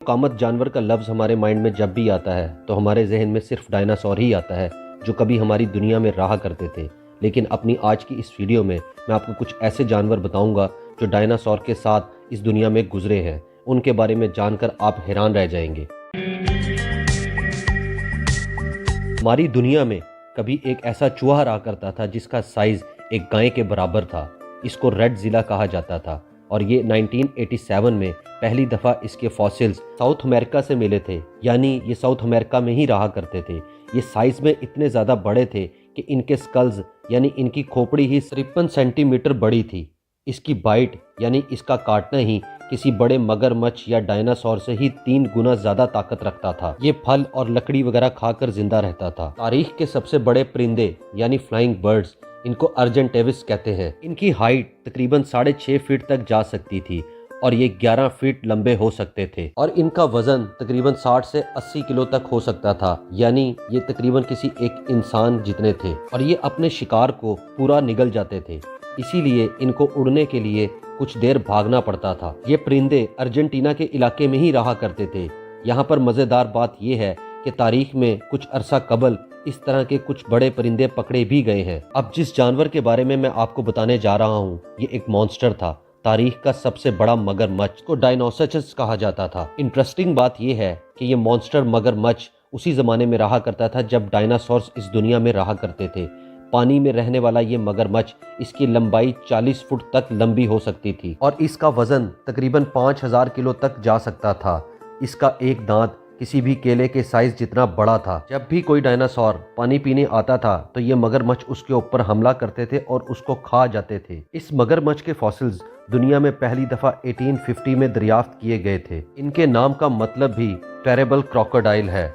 कामत जानवर का लफ्ज़ हमारे माइंड में जब भी आता है तो हमारे जहन में सिर्फ डायनासोर ही आता है जो कभी हमारी दुनिया में रहा करते थे। लेकिन अपनी आज की इस वीडियो में मैं आपको कुछ ऐसे जानवर बताऊंगा जो डायनासोर के साथ इस दुनिया में गुजरे हैं। उनके बारे में जानकर आप हैरान रह जाएंगे। हमारी दुनिया में कभी एक ऐसा चूहा रहा करता था जिसका साइज़ एक गाय के बराबर था। इसको रेड ज़िला कहा जाता था और ये 1987 में पहली दफ़ा इसके फॉसिल्स साउथ अमेरिका से मिले थे, यानी ये साउथ अमेरिका में ही रहा करते थे। ये साइज़ में इतने ज़्यादा बड़े थे कि इनके स्कल्स यानी इनकी खोपड़ी ही 53 सेंटीमीटर बड़ी थी। इसकी बाइट यानी इसका काटना ही किसी बड़े मगरमच्छ या डायनासोर से ही 3 गुना ज़्यादा ताकत रखता था। ये फल और लकड़ी वगैरह खाकर जिंदा रहता था। तारीख के सबसे बड़े परिंदे यानी फ्लाइंग बर्ड्स, इनको अर्जेंटेविस कहते हैं। इनकी हाइट तकरीबन 6.5 फीट तक जा सकती थी और ये 11 फीट लंबे हो सकते थे और इनका वजन तकरीबन 60 से 80 किलो तक हो सकता था, यानी ये तकरीबन किसी एक इंसान जितने थे। और ये अपने शिकार को पूरा निगल जाते थे, इसीलिए इनको उड़ने के लिए कुछ देर भागना पड़ता था। ये परिंदे अर्जेंटीना के इलाके में ही रहा करते थे। यहाँ पर मज़ेदार बात यह है कि तारीख में कुछ अरसा कबल इस तरह के कुछ बड़े परिंदे पकड़े भी गए हैं। अब जिस जानवर के बारे में मैं आपको बताने जा रहा हूँ ये एक मॉन्स्टर था, तारीख का सबसे बड़ा मगरमच्छ को डायनोसोरस कहा जाता था। इंटरेस्टिंग बात यह है कि ये मॉन्स्टर मगरमच्छ उसी ज़माने में रहा करता था जब डायनासोर्स इस दुनिया में रहा करते थे। पानी में रहने वाला ये मगरमच्छ, इसकी लंबाई 40 फुट तक लंबी हो सकती थी और इसका वजन तकरीबन 5000 किलो तक जा सकता था। इसका एक दांत किसी भी केले के साइज जितना बड़ा था। जब भी कोई डायनासोर पानी पीने आता था तो ये मगरमच्छ उसके ऊपर हमला करते थे और उसको खा जाते थे। इस मगरमच्छ के फॉसिल्स दुनिया में पहली दफा 1850 में दरियाफ्त किए गए थे। इनके नाम का मतलब भी टेरेबल क्रोकोडाइल है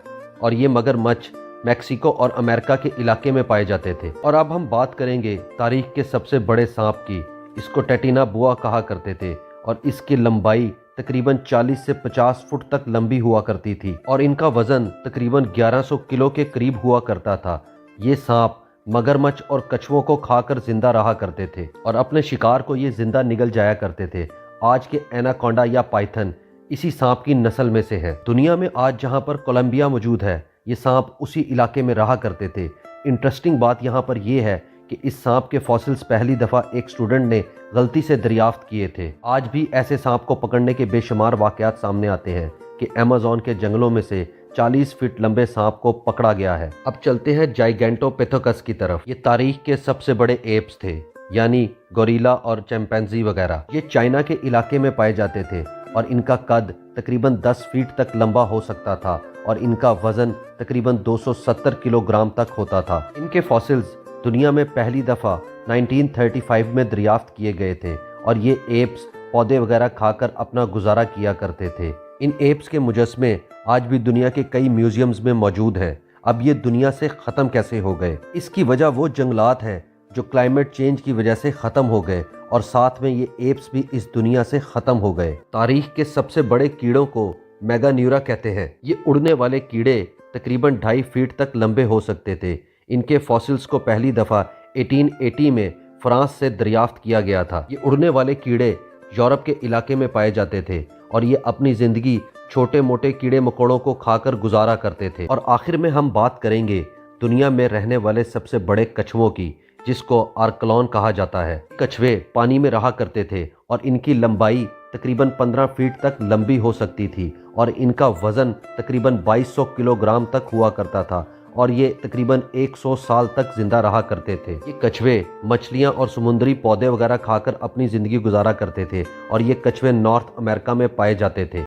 और ये मगरमच्छ मैक्सिको और अमेरिका के इलाके में पाए जाते थे। और अब हम बात करेंगे तारीख के सबसे बड़े सांप की। इसको टेटिना बुआ कहा करते थे और इसकी लंबाई तकरीबन 40 से 50 फुट तक लंबी हुआ करती थी और इनका वजन तकरीबन 1100 किलो के करीब हुआ करता था। ये सांप मगरमच्छ और कछुओं को खाकर जिंदा रहा करते थे और अपने शिकार को ये जिंदा निगल जाया करते थे। आज के एनाकोंडा या पाइथन इसी सांप की नस्ल में से है। दुनिया में आज जहाँ पर कोलंबिया मौजूद है, ये सांप उसी इलाके में रहा करते थे। इंटरेस्टिंग बात यहाँ पर यह है कि इस सांप के फॉसिल्स पहली दफ़ा एक स्टूडेंट ने गलती से दरियाफ्त किए थे। आज भी ऐसे सांप को पकड़ने के बेशुमार वाक़यात सामने आते हैं कि अमेज़न के जंगलों में से 40 फीट लंबे सांप को पकड़ा गया है। अब चलते हैं जाइगेंटोपिथेकस की तरफ। ये तारीख के सबसे बड़े एप्स थे, यानी गोरिल्ला और चिंपैंजी वगैरह। ये चाइना के इलाके में पाए जाते थे और इनका कद तकरीबन 10 फीट तक लंबा हो सकता था और इनका वजन तकरीबन 270 किलोग्राम तक होता था। इनके फॉसिल्स दुनिया में पहली दफ़ा 1935 में दरियाफ्त किए गए थे और ये एप्स पौधे वगैरह खाकर अपना गुजारा किया करते थे। इन एप्स के मुजस्मे आज भी दुनिया के कई म्यूजियम्स में मौजूद हैं। अब ये दुनिया से ख़त्म कैसे हो गए? इसकी वजह वो जंगलात हैं जो क्लाइमेट चेंज की वजह से ख़त्म हो गए और साथ में ये एप्स भी इस दुनिया से ख़त्म हो गए। तारीख के सबसे बड़े कीड़ों को मेगान्यूरा कहते हैं। ये उड़ने वाले कीड़े तकरीबन 2.5 फीट तक लंबे हो सकते थे। इनके फॉसिल्स को पहली दफ़ा 1880 में फ्रांस से दरियाफ्त किया गया था। ये उड़ने वाले कीड़े यूरोप के इलाके में पाए जाते थे और ये अपनी ज़िंदगी छोटे मोटे कीड़े मकोड़ों को खाकर गुजारा करते थे। और आखिर में हम बात करेंगे दुनिया में रहने वाले सबसे बड़े कछुओं की, जिसको आर्कलॉन कहा जाता है। कछुए पानी में रहा करते थे और इनकी लंबाई तकरीबन 15 फीट तक लंबी हो सकती थी और इनका वजन तकरीबन 2200 किलोग्राम तक हुआ करता था और ये तकरीबन 100 साल तक जिंदा रहा करते थे। ये कछुए मछलियाँ और समुद्री पौधे वगैरह खाकर अपनी ज़िंदगी गुजारा करते थे और ये कछुए नॉर्थ अमेरिका में पाए जाते थे।